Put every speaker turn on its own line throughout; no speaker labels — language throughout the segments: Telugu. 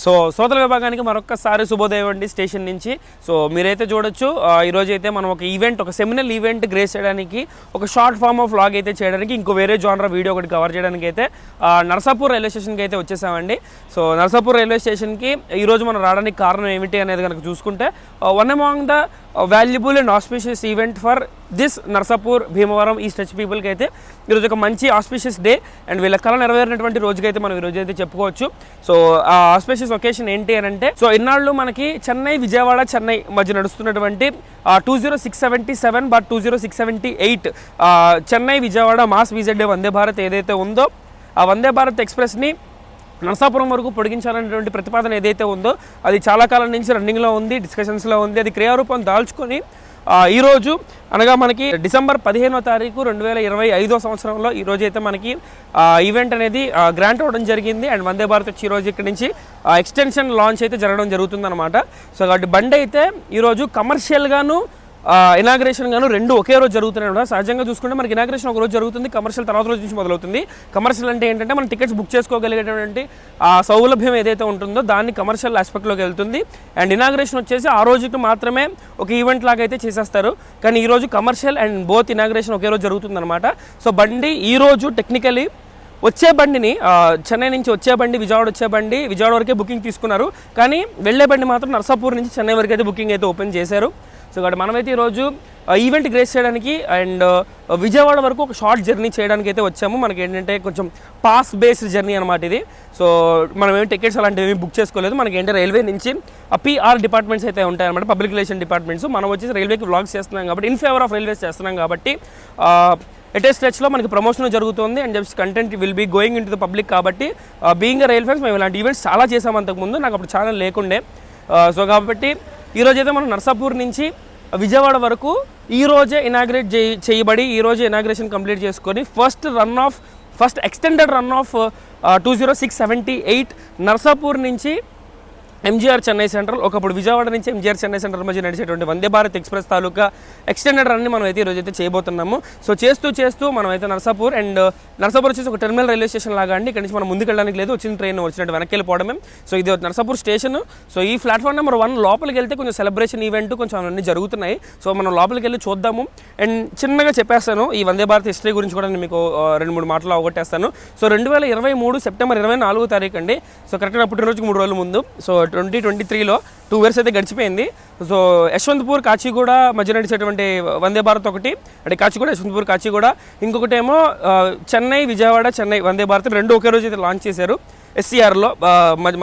సో సోదల విభాగానికి మరొకసారి శుభోదయం అండి స్టేషన్ నుంచి. సో మీరైతే చూడొచ్చు ఈరోజు అయితే మనం ఒక ఈవెంట్, ఒక సెమినల్ ఈవెంట్ గ్రేస్ చేయడానికి, ఒక షార్ట్ ఫామ్ ఆఫ్ వ్లాగ్ అయితే చేయడానికి, ఇంకో వేరే జానర్ వీడియో ఒకటి కవర్ చేయడానికి అయితే నర్సాపూర్ రైల్వే స్టేషన్కి అయితే వచ్చేసామండి. సో నర్సాపూర్ రైల్వే స్టేషన్కి ఈరోజు మనం రావడానికి కారణం ఏమిటి అనేది కనుక చూసుకుంటే, one among the valuable and auspicious event for this Narsapur Bhimavaram ఈ స్ట్రెచ్ పీపుల్కి అయితే ఈరోజు ఒక మంచి ఆస్పిషియస్ డే అండ్ వీళ్ళ కళ నెరవేరినటువంటి రోజుకైతే మనం ఈరోజు అయితే చెప్పుకోవచ్చు. సో ఆ ఆస్పిషియస్ ఒకేషన్ ఏంటి అని అంటే, సో ఇన్నాళ్ళు మనకి చెన్నై విజయవాడ చెన్నై మధ్య నడుస్తున్నటువంటి 20677 బట్ 20678 చెన్నై విజయవాడ మాస్ విజిట్ డే వందే భారత్ ఏదైతే ఉందో, ఆ వందే భారత్ ఎక్స్ప్రెస్ని నరసాపురం వరకు పొడిగించాలనేటువంటి ప్రతిపాదన ఏదైతే ఉందో అది చాలా కాలం నుంచి రన్నింగ్లో ఉంది, డిస్కషన్స్లో ఉంది. అది క్రియారూపం దాల్చుకొని ఈరోజు అనగా మనకి డిసెంబర్ 15వ తారీఖు 2025 సంవత్సరంలో ఈరోజు అయితే మనకి ఈవెంట్ అనేది గ్రాంట్ అవ్వడం జరిగింది. అండ్ వందే భారత్ వచ్చి ఈరోజు ఇక్కడ నుంచి ఎక్స్టెన్షన్ లాంచ్ అయితే జరగడం జరుగుతుందన్నమాట. సో కాబట్టి బండి అయితే ఈరోజు కమర్షియల్గాను ఇనాగ్రేషన్ గాను రెండు ఒకే రోజు జరుగుతున్నాయి కూడా. సహజంగా చూసుకుంటే మనకి ఇనాగ్రేషన్ ఒక రోజు జరుగుతుంది, కమర్షియల్ తర్వాత రోజు నుంచి మొదలవుతుంది. కమర్షియల్ అంటే ఏంటంటే మనం టికెట్స్ బుక్ చేసుకోగలిగేటువంటి ఆ సౌలభ్యం ఏదైతే ఉంటుందో దాన్ని కమర్షియల్ ఆస్పెక్ట్లోకి వెళ్తుంది. అండ్ ఇనాగ్రేషన్ వచ్చేసి ఆ రోజుకి మాత్రమే ఒక ఈవెంట్ లాగా అయితే చేసేస్తారు. కానీ ఈరోజు కమర్షియల్ అండ్ బోత్ ఇనాగ్రేషన్ ఒకే రోజు జరుగుతుందన్నమాట. సో బండి ఈరోజు టెక్నికలీ వచ్చే బండిని చెన్నై నుంచి వచ్చే బండి, విజయవాడ వచ్చే బండి విజయవాడ వరకే బుకింగ్ తీసుకున్నారు. కానీ వెళ్ళే బండి మాత్రం నర్సాపూర్ నుంచి చెన్నై వరకు అయితే బుకింగ్ అయితే ఓపెన్ చేశారు. సో కాబట్టి మనమైతే ఈరోజు ఈవెంట్ గ్రేస్ చేయడానికి అండ్ విజయవాడ వరకు ఒక షార్ట్ జర్నీ చేయడానికి అయితే వచ్చాము. మనకి ఏంటంటే కొంచెం పాస్ బేస్డ్ జర్నీ అనమాట ఇది. సో మనం ఏమి టికెట్స్ అలాంటివి ఏమి బుక్ చేసుకోలేదు. మనకి ఏంటంటే రైల్వే నుంచి పిఆర్ డిపార్ట్మెంట్స్ అయితే ఉంటాయన్నమాట, పబ్లిక్ రిలేషన్ డిపార్ట్మెంట్స్. మనం వచ్చేసి రైల్వేకి వ్లాగ్స్ చేస్తున్నాం కాబట్టి, ఇన్ ఫేవర్ ఆఫ్ రైల్వేస్ చేస్తున్నాం కాబట్టి ఎటే స్ట్రెచ్లో మనకి ప్రమోషన్ జరుగుతుంది and just content will be going into the public. కాబట్టి బీయింగ్ రైల్ ఫ్యాన్స్ మేము ఇలాంటి ఈవెంట్స్ చాలా చేసాం అంతకుముందు, నాకు అప్పుడు ఛానల్ లేకుండే. సో కాబట్టి ఈరోజైతే మనం నర్సాపూర్ నుంచి విజయవాడ వరకు ఈరోజే ఇనాగ్రేట్ చేయబడి ఈరోజే ఇనాగ్రేషన్ కంప్లీట్ చేసుకొని first extended run of 20678 Narsapur నుంచి ఎంజీఆర్ చెన్నై సెంట్రల్, ఒకప్పుడు విజయవాడ నుంచి ఎంజీఆర్ చెన్నై సెంట్రల్ మధ్య నడిచేటువంటి వందే భారత్ ఎక్స్ప్రెస్ తాలూకా ఎక్స్టెండెడ్ రన్ని మనం అయితే ఈరోజు అయితే చేయబోతున్నాము. సో చేస్తూ మనం అయితే నర్సాపూర్ వచ్చేసి ఒక టెర్మినల్ రైల్వే స్టేషన్ లాగా అండి. ఇక్కడ నుంచి మనం ముందుకు వెళ్ళడానికి లేదు, వచ్చిన ట్రైన్ వచ్చినట్టు వెనక్కి వెళ్ళిపోవడమే. సో ఇది నర్సాపూర్ స్టేషన్. సో ఈ ప్లాట్ఫామ్ నెంబర్ 1 లోపలికి వెళ్తే కొంచెం సెలబ్రేషన్ ఈవెంట్ కొంచెం అన్నీ జరుగుతున్నాయి. సో మనం లోపలికి వెళ్ళి చూద్దాము. అండ్ చిన్నగా చెప్పేస్తాను ఈ వందే భారత్ హిస్టరీ గురించి కూడా నేను మీకు 2-3 మాటలు అవగొట్టేస్తాను. సో 2023 సెప్టెంబర్ 24వ తారీఖు అండి. సో కరెక్ట్గా పుట్టినరోజుకి 3 రోజుల ముందు. సో 2023లో 2 ఇయర్స్ అయితే గడిచిపోయింది. సో యశ్వంతపూర్ కాచిగూడ మధ్య నడిచేటువంటి వందే భారత్ ఒకటి, అంటే కాచిగూడ యశ్వంతపూర్ కాచిగూడ, ఇంకొకటేమో చెన్నై విజయవాడ చెన్నై వందే భారత్ రెండు ఒకే రోజు అయితే లాంచ్ చేశారు SCRలో.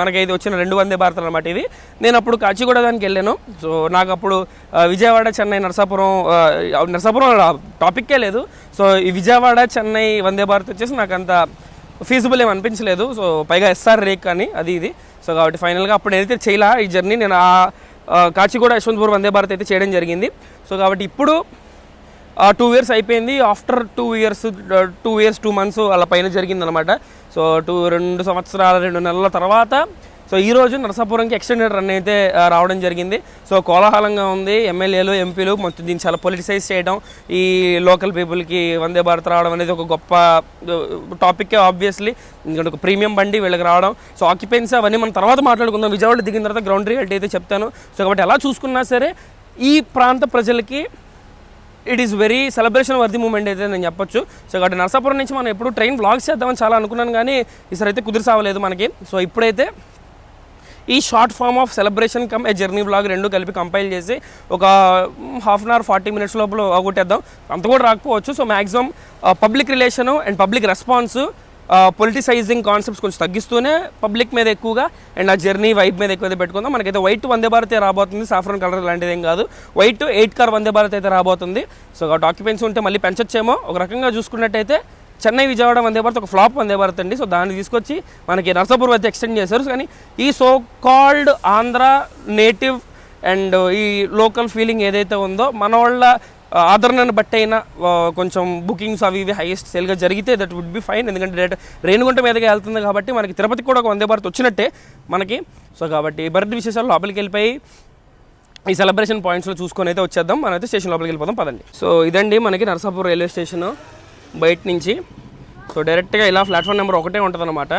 మనకైతే వచ్చిన 2 వందే భారత్ అనమాట ఇవి. నేను అప్పుడు కాచిగూడ దానికి వెళ్ళాను. సో నాకు అప్పుడు విజయవాడ చెన్నై నర్సాపురం టాపిక్కే లేదు. సో ఈ విజయవాడ చెన్నై వందే భారత్ వచ్చేసి నాకు అంత ఫీజిబుల్ ఏమి అనిపించలేదు. సో పైగా SR రేక్ కానీ అది ఇది. సో కాబట్టి ఫైనల్గా అప్పుడు ఏదైతే చేయలే ఈ జర్నీ, నేను కాచిగూడ యశ్వంతపూర్ వందే భారత్ అయితే చేయడం జరిగింది. సో కాబట్టి ఇప్పుడు 2 ఇయర్స్ అయిపోయింది. ఆఫ్టర్ 2 ఇయర్స్ 2 మంత్స్ అలా పైన జరిగిందనమాట. సో 2 సంవత్సరాల 2 నెలల తర్వాత సో ఈరోజు నరసాపురంకి ఎక్స్టెండెడ్ రన్ అయితే రావడం జరిగింది. సో కోలాహలంగా ఉంది. ఎమ్మెల్యేలు ఎంపీలు మొత్తం దీన్ని చాలా పొలిటిసైజ్ చేయడం, ఈ లోకల్ పీపుల్కి వందే భారత్ రావడం అనేది ఒక గొప్ప టాపిక్కే ఆబ్వియస్లీ. ఎందుకంటే ఒక ప్రీమియం బండి వీళ్ళకి రావడం. సో ఆక్యుపెన్సీ అవన్నీ మనం తర్వాత మాట్లాడుకుందాం. విజయవాడ దిగిన తర్వాత గ్రౌండ్ రియాలిటీ అయితే చెప్తాను. సో కాబట్టి ఎలా చూసుకున్నా సరే ఈ ప్రాంత ప్రజలకి it is very celebration worthy moment అయితే నేను చెప్పొచ్చు. సో కాబట్టి నరసాపురం నుంచి మనం ఎప్పుడు ట్రైన్ వ్లాగ్స్ చేద్దామని చాలా అనుకున్నాను, కానీ ఈసారి అయితే కుదిరిసావలేదు మనకి. సో ఇప్పుడైతే ఈ short form of celebration cum a journey vlog రెండు కలిపి కంపైల్ చేసి ఒక హాఫ్ అన్ అవర్ 40 మినిట్స్ లోపల అవగొట్టేద్దాం. అంత కూడా రాకపోవచ్చు. So maximum public relation and public response, politicizing concepts కొంచెం తగ్గిస్తూనే పబ్లిక్ మీద ఎక్కువగా అండ్ ఆ జర్నీ వైట్ మీద ఎక్కువ పెట్టుకుందాం. మనకైతే వైట్ వందే భారత్ రాబోతుంది, సాఫ్రాన్ కలర్ లాంటిది ఏం కాదు. వైట్ 8 కార్ వందే భారత్ అయితే రాబోతుంది. సో ఆక్యుపెన్సీ ఉంటే మళ్ళీ పెంచొచ్చేమో. ఒక రకంగా చూసుకున్నట్టయితే చెన్నై విజయవాడ వందే భారత్ ఒక ఫ్లాప్ వందే భారత్ అండి. సో దాన్ని తీసుకొచ్చి మనకి నర్సాపూర్ వద్ద ఎక్స్టెండ్ చేశారు. కానీ ఈ so called Andhra native and ఈ లోకల్ ఫీలింగ్ ఏదైతే ఉందో, మన వాళ్ళ ఆదరణను బట్టి అయినా కొంచెం బుకింగ్స్ అవి ఇవి హైయెస్ట్ సేల్గా జరిగితే దట్ వుడ్ బి ఫైన్. ఎందుకంటే రేణుగుంట మీదగా వెళ్తుంది కాబట్టి మనకి తిరుపతికి కూడా ఒక వందే భారత్ వచ్చినట్టే మనకి. సో కాబట్టి భరత్ విశేషాలు లోపలికి వెళ్ళిపోయి ఈ సెలబ్రేషన్ పాయింట్స్లో చూసుకొని అయితే వచ్చేద్దాం. మనమైతే స్టేషన్ లోపలికి వెళ్ళిపోదాం పదండి. సో ఇదండి మనకి నర్సాపూర్ రైల్వే స్టేషన్ బయట నుంచి. సో డైరెక్ట్గా ఇలా ప్లాట్ఫామ్ నెంబర్ 1 ఉంటుంది అనమాట.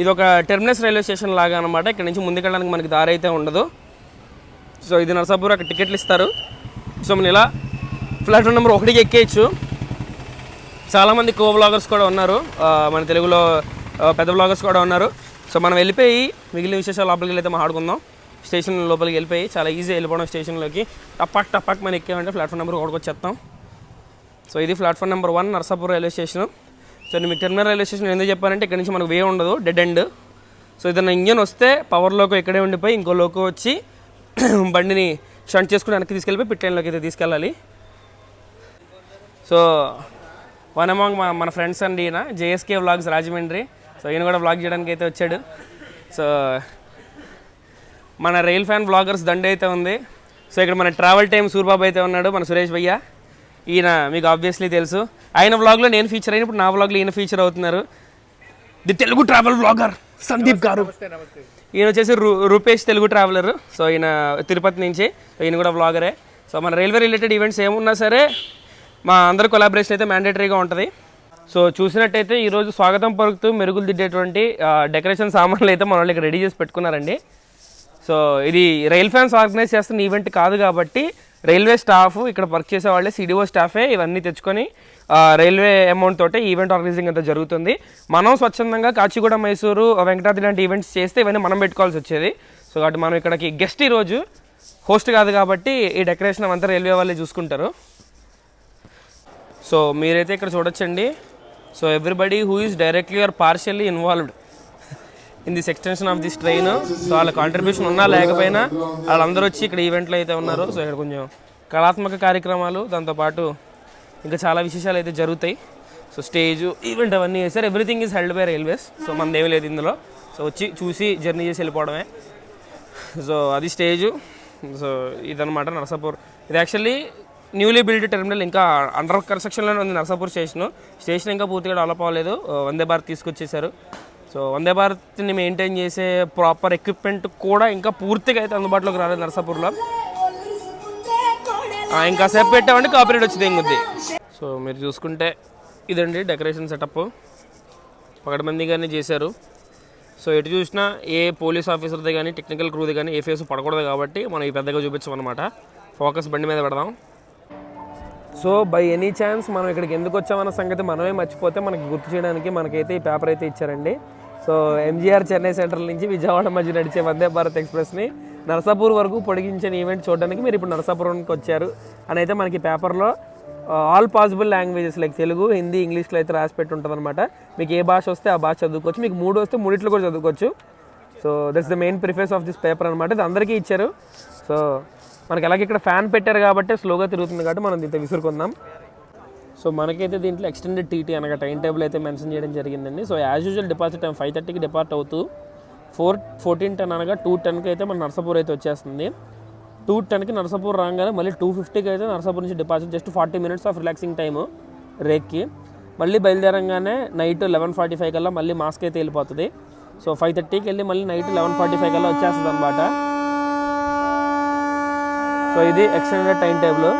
ఇది ఒక టెర్మినస్ రైల్వే స్టేషన్ లాగా అనమాట. ఇక్కడ నుంచి ముందుకెళ్ళడానికి మనకి దారి అయితే ఉండదు. సో ఇది నరసాపూర్, అక్కడ టికెట్లు ఇస్తారు. సో మనం ఇలా ప్లాట్ఫామ్ నెంబర్ 1కి ఎక్కేయచ్చు. చాలామంది కో బ్లాగర్స్ కూడా ఉన్నారు, మన తెలుగులో పెద్ద బ్లాగర్స్ కూడా ఉన్నారు. సో మనం వెళ్ళిపోయి మిగిలిన విశేషాలు లోపలికి వెళ్ళి అయితే మాట్లాడుకుందాం. స్టేషన్ లోపలికి వెళ్ళిపోయి చాలా ఈజీ వెళ్ళిపోవడం స్టేషన్లోకి. టపాక్ మనం ఎక్కామంటే ప్లాట్ఫామ్ నెంబర్ 1కి వచ్చేస్తాం. సో ఇది platform number 1 Narasapur railway station. So నేను మీకు టెర్మినల్ రైల్వే స్టేషన్ ఎందుకు చెప్పానంటే ఇక్కడ నుంచి మనకు వే ఉండదు, డెడ్ ఎండ్. సో ఏదైనా ఇంజన్ వస్తే పవర్ లోకో ఇక్కడే ఉండిపోయి ఇంకో లోకో వచ్చి బండిని షంట్ చేసుకుని వెనక్కి తీసుకెళ్ళిపోయి పిట్ లైన్లోకి అయితే తీసుకెళ్ళాలి. సో వన్ అమాంగ్ మన ఫ్రెండ్స్ అండి, ఈయన జేఎస్కే వ్లాగ్స్ రాజమండ్రి. సో ఈయన కూడా వ్లాగ్ చేయడానికి అయితే వచ్చాడు. సో మన రైల్ ఫ్యాన్ వ్లాగర్స్ దండ అయితే ఉంది. సో ఇక్కడ మన ట్రావెల్ టైమ్ సూర్బాబు అయితే ఉన్నాడు, మన సురేష్ భయ్య. ఈయన మీకు ఆబ్వియస్లీ తెలుసు, ఆయన వ్లాగ్లో నేను ఫీచర్ అయిన, ఇప్పుడు నా వ్లాగ్లో ఈయన ఫీచర్ అవుతున్నారు. The Telugu travel vlogger Sandeep గారు. ఈయన వచ్చేసి రూపేష్ తెలుగు ట్రావెలర్. సో ఈయన తిరుపతి నుంచి, ఈయన కూడా వ్లాగరే. సో మన రైల్వే రిలేటెడ్ ఈవెంట్స్ ఏమున్నా సరే మా అందరి కొలాబరేషన్ అయితే మ్యాండేటరీగా ఉంటుంది. సో చూసినట్టయితే ఈరోజు స్వాగతం పలుకుతూ మెరుగులు దిద్దేటువంటి డెకరేషన్ సామాన్లు అయితే మన వాళ్ళు ఇక్కడ రెడీ చేసి పెట్టుకున్నారండి. సో ఇది రైల్ ఫ్యాన్స్ ఆర్గనైజ్ చేస్తున్న ఈవెంట్ కాదు కాబట్టి రైల్వే స్టాఫ్ ఇక్కడ వర్క్ చేసే వాళ్ళే, సిడిఓ స్టాఫే ఇవన్నీ తెచ్చుకొని రైల్వే అమౌంట్ తోటే ఈవెంట్ ఆర్గనైజింగ్ అంతా జరుగుతుంది. మనం స్వచ్ఛందంగా కాచిగూడ, మైసూరు, వెంకటాద్రి లాంటి ఈవెంట్స్ చేస్తే ఇవన్నీ మనం పెట్టుకోవాల్సి వచ్చేది. సో కాబట్టి మనం ఇక్కడికి గెస్ట్ ఈరోజు, హోస్ట్ కాదు కాబట్టి ఈ డెకరేషన్ అంతా రైల్వే వాళ్ళే చూసుకుంటారు. సో మీరైతే ఇక్కడ చూడొచ్చండి. So everybody who is directly or partially involved in this extension of this train. So వాళ్ళ కాంట్రిబ్యూషన్ ఉన్నా లేకపోయినా వాళ్ళందరూ వచ్చి ఇక్కడ ఈవెంట్లో అయితే ఉన్నారు. సో ఇక్కడ కొంచెం కళాత్మక కార్యక్రమాలు, దాంతోపాటు ఇంకా చాలా విశేషాలు అయితే జరుగుతాయి. సో స్టేజ్ ఈవెంట్ అవన్నీ చేశారు. Everything is held by railways. So మనదేమీ లేదు ఇందులో. సో వచ్చి చూసి జర్నీ చేసి వెళ్ళిపోవడమే. సో అది స్టేజు. సో ఇదనమాట నరసాపూర్. ఇది యాక్చువల్లీ న్యూలీ బిల్డ్ టెర్మినల్, ఇంకా అండర్ కన్స్ట్రక్షన్లోనే ఉంది నరసాపూర్ స్టేషన్ ఇంకా పూర్తిగా డెవలప్ అవ్వలేదు. వందే భారత్ తీసుకొచ్చేసారు. సో వందే భారత్ని మెయింటైన్ చేసే ప్రాపర్ ఎక్విప్మెంట్ కూడా ఇంకా పూర్తిగా అయితే అందుబాటులోకి రాలేదు నరసాపూర్లో. ఇంకా సేపు పెట్టామంటే కాపీరైట్ వచ్చి తెంగుద్ది. సో మీరు చూసుకుంటే ఇదండి డెకరేషన్ సెటప్, పకడ్బందీగానే చేశారు. సో ఎటు చూసినా ఏ పోలీస్ ఆఫీసర్ది కానీ టెక్నికల్ క్రూది కానీ ఏ ఫేస్ పడకూడదు కాబట్టి మనం ఈ పెద్దగా చూపించామన్నమాట. ఫోకస్ బండి మీద పెడదాం. సో బై ఎనీ ఛాన్స్ మనం ఇక్కడికి ఎందుకు వచ్చామన్న సంగతి మనమే మర్చిపోతే మనకి గుర్తు చేయడానికి మనకైతే ఈ పేపర్ అయితే ఇచ్చారండి. సో ఎంజీఆర్ చెన్నై సెంట్రల్ నుంచి విజయవాడ మధ్య నడిచే వందే భారత్ ఎక్స్ప్రెస్ని నరసాపూర్ వరకు పొడిగించిన ఈవెంట్ చూడడానికి మీరు ఇప్పుడు నరసాపురంకి వచ్చారు అని అయితే మనకి పేపర్లో all possible languages like Telugu, Hindi, ఇంగ్లీష్లో అయితే రాసి పెట్టి ఉంటుంది అనమాట. మీకు ఏ భాష వస్తే ఆ భాష చదువుకోవచ్చు, మీకు 3 వస్తే 3 కూడా చదువుకోవచ్చు. So that's the main preference of this paper అనమాట. ఇది అందరికీ ఇచ్చారు. సో మనకి అలాగే ఇక్కడ ఫ్యాన్ పెట్టారు కాబట్టి స్లోగా తిరుగుతుంది కాబట్టి మనం దీంతో విసురుకుందాం. సో మనకైతే దీంట్లో ఎక్స్టెండెడ్ టీటీ అనగా టైం టేబుల్ అయితే మెన్షన్ చేయడం జరిగిందండి. So as usual deposit time 5:30కి డిపార్ట్ అవుతూ 14:10 అనగా 2:10కి అయితే మన నరసాపూర్ అయితే వచ్చేస్తుంది. 2:10కి నరసాపూర్ రాగానే మళ్ళీ 2:50కి అయితే నరసాపూర్ నుంచి deposit, just 40 minutes of relaxing time రేక్కి. మళ్ళీ బయలుదేరంగానే నైట్ 11:45 కల్లా మళ్ళీ మాస్క్ అయితే వెళ్ళిపోతుంది. సో 5:30కి వెళ్ళి మళ్ళీ నైట్ 11:45 కల్లా వచ్చేస్తుంది అనమాట. సో ఇది ఎక్స్టెండెడ్ టైం టేబుల్.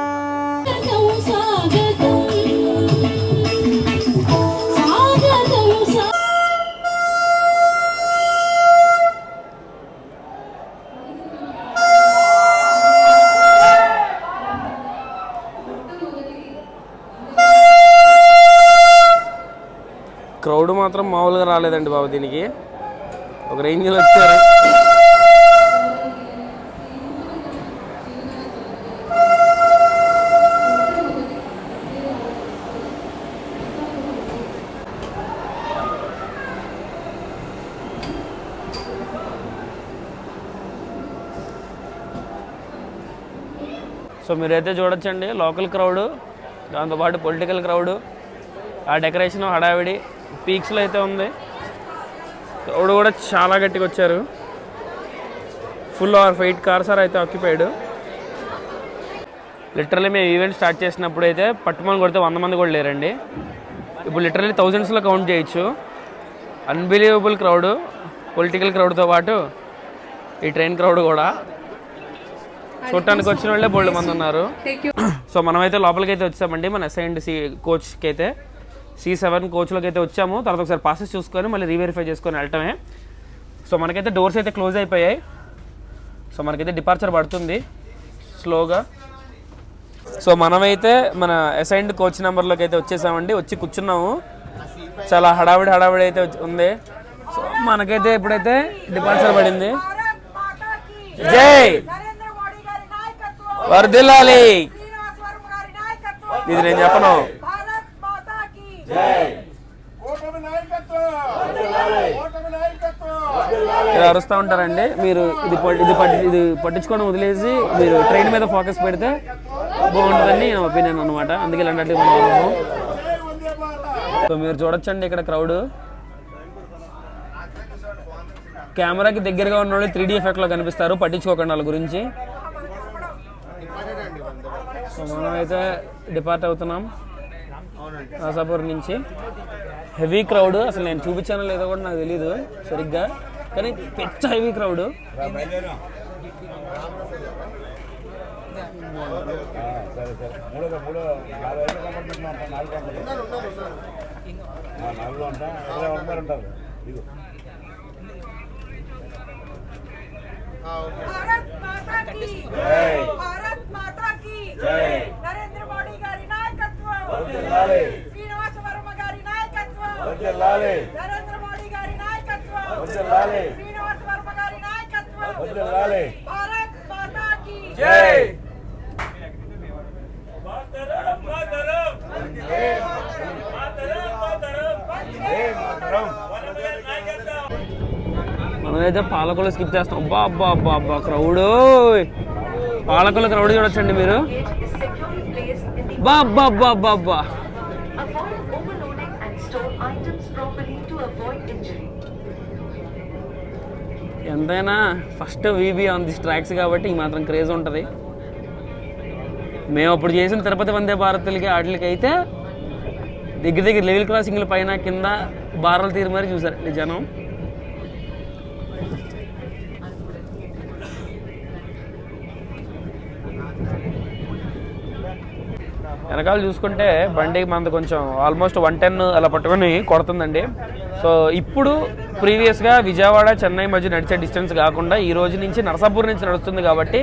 క్రౌడ్ మాత్రం మామూలుగా రాలేదండి బాబు, దీనికి ఒక రేంజ్లో వచ్చారు. సో మీరైతే చూడొచ్చండి లోకల్ క్రౌడు, దాంతోపాటు పొలిటికల్ క్రౌడు, ఆ డెకరేషన్ హడావిడి పీక్స్లో అయితే ఉంది. క్రౌడ్ కూడా చాలా గట్టిగా వచ్చారు. ఫుల్ ఆర్ 8 కార్స్ అయితే ఆక్యుపైడ్. లిటరల్లీ మేము ఈవెంట్ స్టార్ట్ చేసినప్పుడు అయితే పట్టుమని కొడితే 100 మంది కూడా లేరండి. ఇప్పుడు లిటరల్లీ థౌజండ్స్లో కౌంట్ చేయొచ్చు. అన్బిలీవబుల్ క్రౌడ్, పొలిటికల్ క్రౌడ్తో పాటు ఈ ట్రైన్ క్రౌడ్ కూడా. చూడటానికి వచ్చిన వాళ్ళే బోల్డ్ మంది ఉన్నారు. సో మనమైతే లోపలికి అయితే వచ్చామండి మన అసైన్డ్ కోచ్కి అయితే. C7 కోచ్లోకి అయితే వచ్చాము. తర్వాత ఒకసారి పాసెస్ చూసుకొని మళ్ళీ రీవెరిఫై చేసుకొని వెళ్ళటమే. సో మనకైతే డోర్స్ అయితే క్లోజ్ అయిపోయాయి. సో మనకైతే డిపార్చర్ పడుతుంది స్లోగా. సో మనమైతే మన అసైన్డ్ కోచ్ నెంబర్లోకి అయితే వచ్చేసామండి. వచ్చి కూర్చున్నాము. చాలా హడావిడి అయితే ఉంది. సో మనకైతే ఇప్పుడైతే డిపార్చర్ పడింది. జై వర్ధిల్లాలి. ఇది నేను చెప్పను. ఇలా అరుస్తూ ఉంటారండి. మీరు ఇది పట్టించుకోవడం వదిలేసి మీరు ట్రైన్ మీద ఫోకస్ పెడితే బాగుంటుందని నా ఒపీనియన్ అనమాట. అందుకే ఇలాంటి మనం సో మీరు చూడొచ్చండి ఇక్కడ క్రౌడ్. కెమెరాకి దగ్గరగా ఉన్న వాళ్ళు 3D ఎఫెక్ట్లో కనిపిస్తారు, పట్టించుకోకండి వాళ్ళ గురించి. సో మనమైతే డిపార్ట్ అవుతున్నాం నర్సాపూర్ నుంచి. Heavy crowd. అసలు నేను చూపించానో లేదో కూడా నాకు తెలీదు సరిగ్గా, కానీ పెద్ద హెవీ క్రౌడ్.
भारत माता की जय, भारत माता की जय, नरेंद्र मोदी गारी नायकत्व वर्धिल्लाले, श्रीनिवास वर्मा गारी नायकत्व वर्धिल्लाले, नरेंद्र मोदी गारी नायकत्व वर्धिल्लाले, श्रीनिवास वर्मा गारी नायकत्व वर्धिल्लाले, भारत माता की जय.
మనమైతే పాలకొల్లు స్కిప్ చేస్తాం. అబ్బా అబ్బా అబ్బా అబ్బా క్రౌడ్. పాలకొల్లు క్రౌడ్ చూడొచ్చండి మీరు. అబ్బా అబ్బా అబ్బా అబ్బా. ఎంతైనా first VB on this tracks కాబట్టి ఈ మాత్రం క్రేజ్ ఉంటుంది. మేము అప్పుడు చేసిన తిరుపతి వందే భారత్లకి వాటికి అయితే దగ్గర లెవెల్ క్రాసింగ్ల పైన కింద బారలు తీరు మరి చూసారు జనం. వెనకాల చూసుకుంటే బండి మనది కొంచెం ఆల్మోస్ట్ 110 అలా పట్టుకొని కొడుతుందండి. సో ఇప్పుడు ప్రీవియస్గా విజయవాడ చెన్నై మధ్య నడిచే డిస్టెన్స్ కాకుండా ఈ రోజు నుంచి నరసాపూర్ నుంచి నడుస్తుంది కాబట్టి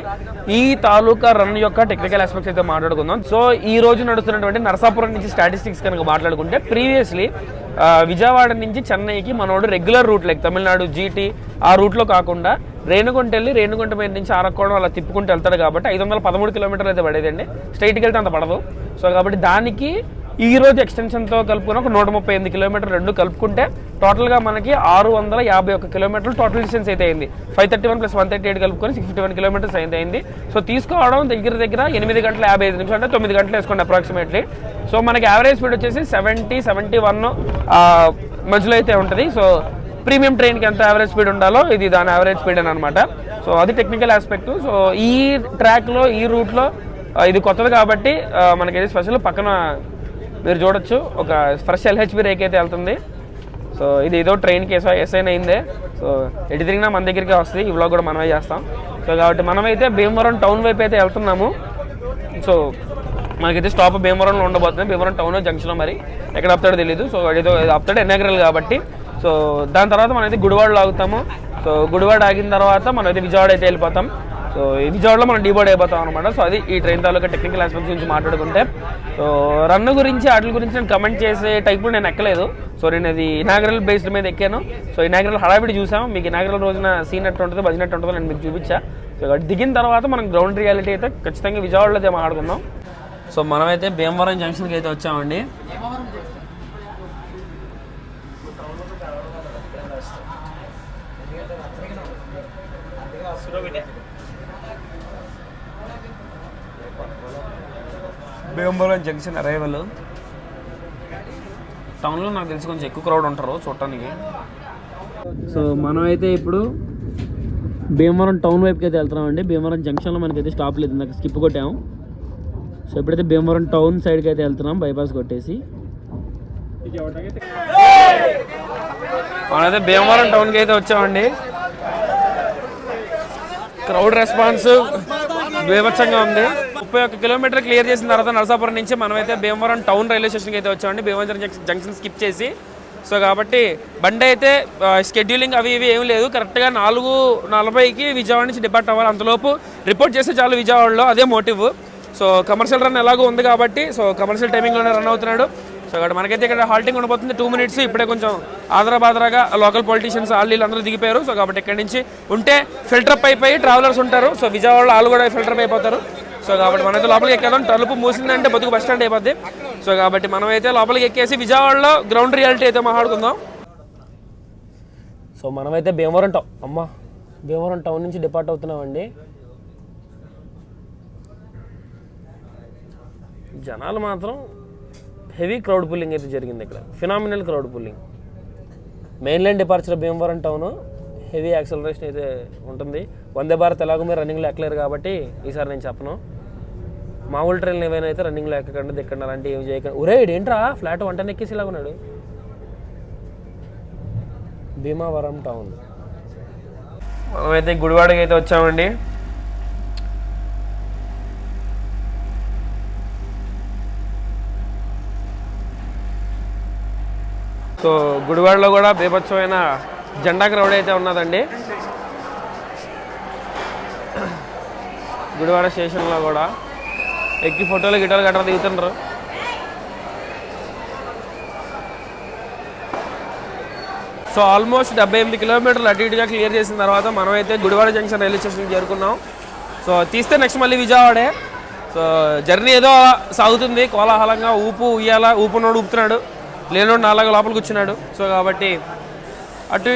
ఈ తాలూకా రన్ యొక్క టెక్నికల్ ఆస్పెక్ట్స్ అయితే మాట్లాడుకుందాం. సో ఈ రోజు నడుస్తున్నటువంటి నరసాపురం నుంచి స్టాటిస్టిక్స్ కనుక మాట్లాడుకుంటే ప్రీవియస్లీ విజయవాడ నుంచి చెన్నైకి మనోడు regular route like Tamil Nadu GT ఆ రూట్లో కాకుండా రేణుగుంట వెళ్ళి రేణుగుంట మీద నుంచి ఆరక్కోవడం అలా తిప్పుకుంటూ వెళ్తాడు కాబట్టి 513 కిలోమీటర్లు అయితే పడేదండి. స్ట్రైట్కి వెళ్తే అంత పడదు. సో కాబట్టి దానికి ఈ రోజు ఎక్స్టెన్షన్తో కలుపుకుని ఒక 138 కిలోమీటర్లు రెండు కలుపుకుంటే టోటల్గా మనకి 651 కిలోమీటర్లు టోటల్ డిస్టెన్స్ అయితే అయింది. 531 + 138 కలుపుకొని 651 కిలోమీటర్స్ అయితే అయింది. సో తీసుకోవడం దగ్గర 8 గంటల 55 నిమిషాలు అంటే 9 గంటలు వేసుకోండి అప్రాక్సిమేట్లీ. సో మనకి యావరేజ్ స్పీడ్ వచ్చేసి 70-71 మధ్యలో అయితే ఉంటుంది. సో ప్రీమియం ట్రైన్కి ఎంత యావరేజ్ స్పీడ్ ఉండాలో ఇది దాని యావరేజ్ స్పీడ్ అని అనమాట. సో అది టెక్నికల్ ఆస్పెక్ట్. సో ఈ ట్రాక్లో ఈ రూట్లో ఇది కొత్తది కాబట్టి మనకి స్పెషల్ పక్కన మీరు చూడొచ్చు ఒక ఫ్రెష్ LHB రేక్ అయితే వెళ్తుంది. సో ఇది ఏదో ట్రైన్కి ఎస్ఐన్ అయిందే. సో ఎటు తిరిగినా మన దగ్గరికి వస్తుంది. ఈ వ్లాగ్ కూడా మనమే చేస్తాం. సో కాబట్టి మనమైతే భీమవరం టౌన్ వైపు అయితే వెళ్తున్నాము. సో మనకైతే స్టాప్ భీమవరంలో ఉండబోతుంది. భీమవరం టౌన్ జంక్షన్లో మరి ఎక్కడ ఆపుతాడో తెలియదు. సో ఏదో ఆపుతాడు ఎన్ఆగ్రల్ కాబట్టి. సో దాని తర్వాత మనమైతే గుడివాడలో ఆగుతాము. సో గుడివాడ ఆగిన తర్వాత మనం అయితే విజయవాడ అయితే వెళ్ళిపోతాం. సో ఈ విజయవాడలో మనం డీబోర్డ్ అయిపోతాం అనమాట. సో అది ఈ ట్రైన్ తాలూకా టెక్నికల్ ఆస్పెక్ట్స్ గురించి మాట్లాడుకుంటే సో రన్ గురించి వాటి గురించి నేను కమెంట్ చేసే టైప్లో నేను ఎక్కలేదు. సో నేను అది ఇనాగ్రల్ బేస్డ్ మీద ఎక్కాను. సో ఇనాగ్రల్ హడావిడి చూసాం. మీకు ఇనాగ్రల్ రోజున సీన్ ఎట్టు ఉంటుందో బడ్జెట్ ఉంటుందో నేను మీకు చూపించా. సో దిగిన తర్వాత మనం గ్రౌండ్ రియాలిటీ అయితే ఖచ్చితంగా విజయవాడలో అయితే మాట్లాడుకుందాం. సో మనమైతే భీమవరం జంక్షన్కి అయితే వచ్చామండి. Bhimavaram junction arrival. టౌన్లో నాకు తెలిసి కొంచెం ఎక్కువ క్రౌడ్ ఉంటారు చూడటానికి. సో మనమైతే ఇప్పుడు భీమవరం టౌన్ వైపుకి అయితే వెళ్తున్నామండి. భీమవరం జంక్షన్లో మనకైతే స్టాప్ లేదు, నాకు స్కిప్ కొట్టాము. సో ఇప్పుడైతే భీమవరం టౌన్ సైడ్కి అయితే వెళ్తున్నాం బైపాస్ కొట్టేసి. మనమైతే భీమవరం టౌన్కి అయితే వచ్చామండి. క్రౌడ్ రెస్పాన్స్ బీభత్సంగా ఉంది. 31 కిలోమీటర్ క్లియర్ చేసిన తర్వాత నరసాపురం నుంచి మనమైతే భీమవరం టౌన్ రైల్వే స్టేషన్కి అయితే వచ్చామండి. భీమవరం జంక్షన్ స్కిప్ చేసి. సో కాబట్టి బండి అయితే షెడ్యూలింగ్ అవి ఇవి ఏం లేదు. కరెక్ట్గా 4:40కి విజయవాడ నుంచి డిపార్ట్ అవ్వాలి. అంతలోపు రిపోర్ట్ చేస్తే చాలు విజయవాడలో, అదే మోటివ్. సో కమర్షియల్ రన్ ఎలాగో ఉంది కాబట్టి సో కమర్షియల్ టైమింగ్లోనే రన్ అవుతున్నాడు. సో ఇక్కడ మనకైతే ఇక్కడ హాల్టింగ్ ఉండబోతుంది 2 మినిట్స్. ఇప్పుడే కొంచెం ఆదరాబాదరాగా లోకల్ పొలిటీషియన్స్ అందరూ దిగిపోయారు. సో కాబట్టి ఇక్కడి నుంచి ఉంటే ఫిల్టర్ అయిపోయి ట్రావెలర్స్ ఉంటారు. సో విజయవాడలో వాళ్ళు కూడా ఫిల్టర్ అయిపోతారు. సో కాబట్టి మనమైతే లోపలికి ఎక్కేదాం. తలుపు మూసిందంటే బతుకు బస్ స్టాండ్ అయిపోద్ది. సో కాబట్టి మనమైతే లోపలికి ఎక్కేసి విజయవాడలో గ్రౌండ్ రియాలిటీ అయితే మాట్లాడుకుందాం. సో మనమైతే భీమవరం టౌన్ నుంచి డిపార్ట్ అవుతున్నామండి. జనాలు మాత్రం హెవీ క్రౌడ్ పుల్లింగ్ అయితే జరిగింది ఇక్కడ. Phenomenal crowd pulling. Main line departure Bhimavaram town, heavy acceleration అయితే ఉంటుంది. వందే భారత్ ఎలాగో మీరు రన్నింగ్లో ఎక్కలేరు కాబట్టి ఈసారి నేను చెప్పను. మామూలు ట్రైన్లు ఏమైనా అయితే రన్నింగ్లో ఎక్కకండి, దిక్కండి, అలాంటివి ఏమి చేయకండి. ఒరే ఏంట్రా ఫ్లాట్ 110 ఎక్కేసి ఇలాగ ఉన్నాడు. భీమవరం టౌన్. మనమైతే గుడివాడకి అయితే వచ్చామండి. సో గుడివాడలో కూడా బీభత్సమైన జెండా క్రౌడ్ అయితే ఉన్నదండి. గుడివాడ స్టేషన్లో కూడా ఎక్కి ఫోటోలు గిటాలు గట్రా దిగుతుండ్రు. సో ఆల్మోస్ట్ 78 కిలోమీటర్లు అటు ఇటుగా క్లియర్ చేసిన తర్వాత మనమైతే గుడివాడ జంక్షన్ రైల్వే స్టేషన్కి చేరుకున్నాం. సో తీస్తే నెక్స్ట్ మళ్ళీ విజయవాడే. సో జర్నీ ఏదో సాగుతుంది కోలాహలంగా. ఊపునోడు ఊపుతున్నాడు, లేనోడు నాలాగా లోపలికి కూర్చున్నాడు. సో కాబట్టి అటు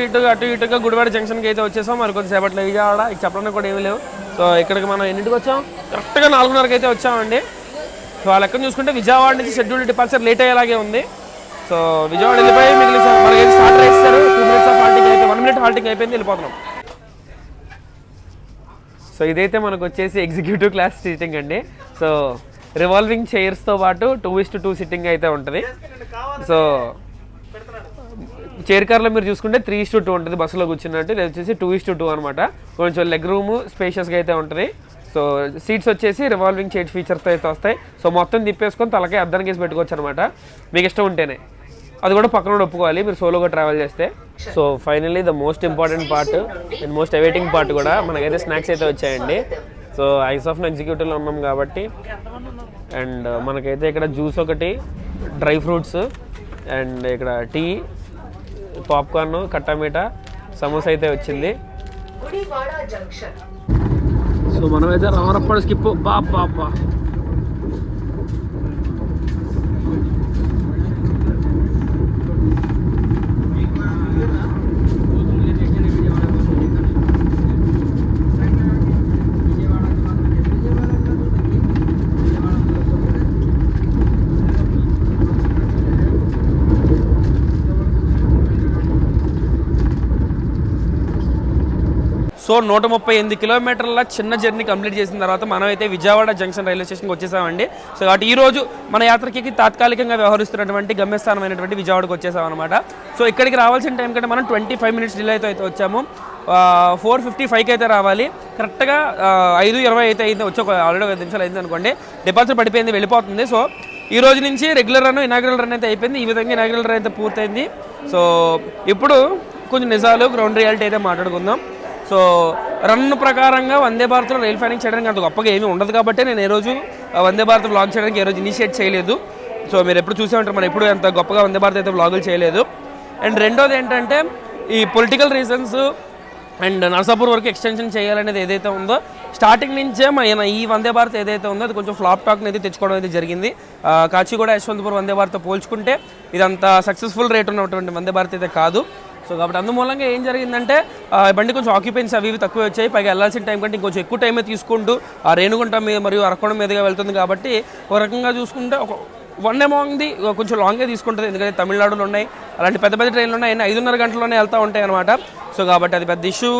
ఇటుగా గుడివాడ జంక్షన్కి అయితే వచ్చేసాం. మరి కొంతసేపట్లో విజయవాడ ఇక చెప్పడానికి కూడా ఏమీ లేవు. సో ఇక్కడికి మనం ఎన్నింటికి వచ్చాం? కరెక్ట్గా 4:30కి అయితే వచ్చామండి. సో ఆ లెక్కను చూసుకుంటే విజయవాడ నుంచి షెడ్యూల్ డిపార్చర్ లేట్ అయ్యేలాగే ఉంది. సో విజయవాడ వెళ్ళిపోయి మనకి స్టార్ట్ చేస్తారు. 2 మినిట్స్ ఆఫ్ హాల్టింగ్ అయితే 1 మినిట్ హాల్టింగ్ అయిపోయింది, వెళ్ళిపోతున్నాం. సో ఇదైతే మనకు వచ్చేసి ఎగ్జిక్యూటివ్ క్లాస్ సీటింగ్ అండి. సో రివాల్వింగ్ చైర్స్తో పాటు 2:2 సిట్టింగ్ అయితే ఉంటుంది. సో చైర్ కార్లో మీరు చూసుకుంటే 3:2 ఉంటుంది బస్సులో కూర్చున్నట్టు. ఇది వచ్చేసి 2:2 అనమాట. కొంచెం లెగ్ రూమ్ స్పేషియస్గా అయితే ఉంటుంది. సో సీట్స్ వచ్చేసి రివాల్వింగ్ చైర్ ఫీచర్తో అయితే వస్తాయి. సో మొత్తం తిప్పేసుకొని తలకి అద్దానికి వేసి పెట్టుకోవచ్చు అనమాట, మీకు ఇష్టం ఉంటేనే. అది కూడా పక్కన ఒప్పుకోవాలి మీరు సోలోగా ట్రావెల్ చేస్తే. So finally the most important part and most awaiting part కూడా మనకైతే స్నాక్స్ అయితే వచ్చాయండి. సో ఐస్ ఆఫ్ ఎగ్జిక్యూటివ్లో ఉన్నాం కాబట్టి అండ్ మనకైతే ఇక్కడ జ్యూస్ ఒకటి, డ్రై ఫ్రూట్స్ అండ్ ఇక్కడ టీ, పాప్కార్న్, కట్టా మీఠా, సమోసా అయితే వచ్చింది. సో మనమైతే రామరప్పడు స్కిప్ బాబా. సో 138 కిలోమీటర్ల చిన్న జర్నీ కంప్లీట్ చేసిన తర్వాత మనమైతే విజయవాడ జంక్షన్ రైల్వే స్టేషన్కి వచ్చేసామండి. సో కాబట్టి ఈరోజు మన యాత్రకి తాత్కాలికంగా వ్యవహరిస్తున్నటువంటి గమ్యస్థానమైనటువంటి విజయవాడకి వచ్చేసామన్నమాట. సో ఇక్కడికి రావాల్సిన టైం కంటే మనం 25 మినిట్స్ డిలేతో అయితే వచ్చాము. 4:55కి అయితే రావాలి. కరెక్ట్గా 5:20 అయితే అయింది. వచ్చి ఆల్రెడీ 5 నిమిషాలు అయింది అనుకోండి. డిపార్చర్ పడిపోయింది, వెళ్ళిపోతుంది. సో ఈ రోజు నుంచి రెగ్యులర్ రన్, ఇనాగ్రల్ రన్ అయితే అయిపోయింది. ఈ విధంగా ఇనాగ్రల్ రన్ అయితే పూర్తయింది. సో ఇప్పుడు కొంచెం నిజాలు, గ్రౌండ్ రియాలిటీ అయితే మాట్లాడుకుందాం. సో రన్ ప్రకారంగా వందే భారత్లో రైల్ ఫ్యానింగ్ చేయడానికి అంత గొప్పగా ఏమీ ఉండదు కాబట్టి నేను ఏ రోజు వందే భారత్ వ్లాగ్ చేయడానికి ఏ రోజు ఇనిషియేట్ చేయలేదు. సో మీరు ఎప్పుడు చూసే ఉంటారు, మనం ఎప్పుడు అంత గొప్పగా వందే భారత్ అయితే వ్లాగులు చేయలేదు. అండ్ రెండోది ఏంటంటే ఈ పొలిటికల్ రీజన్స్ అండ్ నర్సాపూర్ వరకు ఎక్స్టెన్షన్ చేయాలనేది ఏదైతే ఉందో స్టార్టింగ్ నుంచే మన ఈ వందే భారత్ ఏదైతే ఉందో అది కొంచెం ఫ్లాప్ టాక్ని అయితే తెచ్చుకోవడం అయితే జరిగింది. కాచిగూడ యశ్వంతపూర్ వందే భారత్తో పోల్చుకుంటే ఇదంత సక్సెస్ఫుల్ రేట్ ఉన్నటువంటి వందే భారత్ అయితే కాదు. సో కాబట్టి అందుమూలంగా ఏం జరిగిందంటే బండి కొంచెం ఆక్యుపెన్సీ అవి తక్కువ వచ్చాయి. పైగా వెళ్ళాల్సిన టైం కంటే ఇంకొంచెం ఎక్కువ టైమే తీసుకుంటూ ఆ రేణుగుంట మీద మరియు అరకోణం మీదుగా వెళ్తుంది కాబట్టి ఒక రకంగా చూసుకుంటే ఒక 1 అమౌంట్ది కొంచెం లాంగే తీసుకుంటుంది. ఎందుకంటే తమిళనాడులో ఉన్నాయి అలాంటి పెద్ద పెద్ద ట్రైన్లు ఉన్నాయి, 5:30 గంటల్లోనే వెళ్తూ ఉంటాయి అనమాట. సో కాబట్టి అది పెద్ద issue.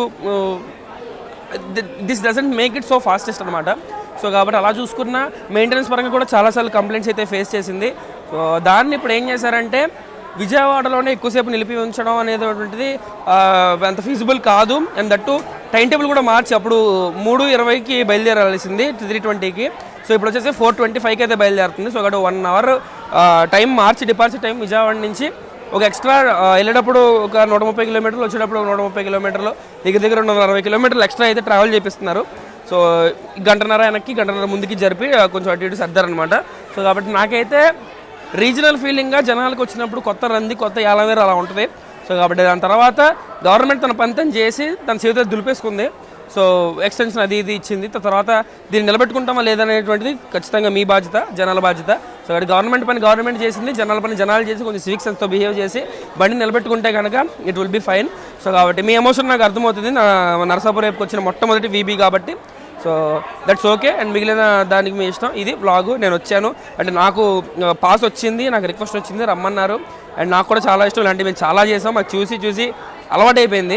This doesn't make it so fastest అనమాట. సో కాబట్టి అలా చూసుకున్న మెయింటెనెన్స్ పరంగా కూడా చాలాసార్లు కంప్లైంట్స్ అయితే ఫేస్ చేసింది. సో దాన్ని ఇప్పుడు ఏం చేశారంటే విజయవాడలోనే ఎక్కువసేపు నిలిపి ఉంచడం అనేటువంటిది అంత ఫీజిబుల్ కాదు. అండ్ దట్టు టైం టేబుల్ కూడా మార్చి అప్పుడు 3:20కి బయలుదేరాల్సింది 3:20కి. సో ఇప్పుడు వచ్చేసి 4:25కి అయితే బయలుదేరుతుంది. సో అక్కడ 1 అవర్ టైం మార్చి డిపార్చర్ టైం విజయవాడ నుంచి ఒక ఎక్స్ట్రా వెళ్ళేటప్పుడు ఒక 130 కిలోమీటర్లు, వచ్చేటప్పుడు 130 కిలోమీటర్లు, దగ్గర 260 కిలోమీటర్లు ఎక్స్ట్రా అయితే ట్రావెల్ చేపిస్తున్నారు. సో గంటన్నర వెనక్కి గంటన్నర ముందుకి జరిపి కొంచెం అటు ఇటు సర్దారనమాట. సో కాబట్టి నాకైతే రీజనల్ ఫీలింగ్గా జనాలకు వచ్చినప్పుడు కొత్త రంది, కొత్త యాలవేరు అలా ఉంటుంది. సో కాబట్టి దాని తర్వాత గవర్నమెంట్ తన పంతం చేసి తన చేతితో దులిపేసుకుంది. సో ఎక్స్టెన్షన్ అది ఇది ఇచ్చింది. తర్వాత దీన్ని నిలబెట్టుకుంటామా లేదనేటువంటిది ఖచ్చితంగా మీ బాధ్యత, జనాల బాధ్యత. సో అక్కడ గవర్నమెంట్ పని గవర్నమెంట్ చేసింది, జనాల పని జనాలు చేసి కొంచెం సివిక్ సెన్స్తో బిహేవ్ చేసి బండి నిలబెట్టుకుంటే కనుక it will be fine. So కాబట్టి మీ ఎమోషన్ నాకు అర్థమవుతుంది. నరసాపురం వైపుకి వచ్చిన మొట్టమొదటి వీబీ కాబట్టి సో దట్స్ ఓకే. అండ్ మిగిలిన దానికి మీ ఇష్టం. ఇది వ్లాగు. నేను వచ్చాను అంటే నాకు పాస్ వచ్చింది, నాకు రిక్వెస్ట్ వచ్చింది, రమ్మన్నారు. అండ్ నాకు కూడా చాలా ఇష్టం. ఇలాంటివి మేము చాలా చేసాం. మాకు చూసి అలవాటైపోయింది,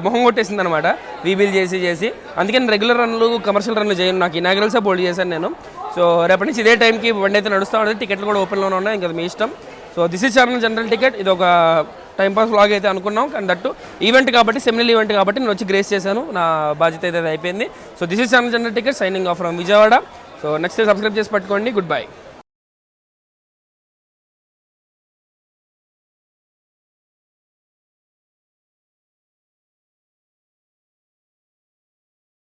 మొహం కొట్టేసింది అనమాట వీబీలు చేసి. అందుకే నేను రెగ్యులర్ రన్లు, కమర్షియల్ రన్లు చేయను. నాకు ఇనాగ్రల్సే బోల్డ్ చేశాను నేను. సో రేపటి నుంచి ఇదే టైంకి బండి అయితే నడుస్తూ ఉంటుంది. టికెట్లు కూడా ఓపెన్లోనే ఉన్నాయి, ఇంకా మీ ఇష్టం. So this is channel general ticket. ఇది ఒక టైంపాస్ వ్లాగ్ అయితే అనుకున్నాం. కానీ దట్టు ఈవెంట్ కాబట్టి, సెమినల్ ఈవెంట్ కాబట్టి నేను వచ్చి గ్రేస్ చేశాను. నా బాధ్యత అయితే అయిపోయింది. So this is channel general ticket signing off from Vijayawada. So next subscribe చేసి పట్టుకోండి. Good bye.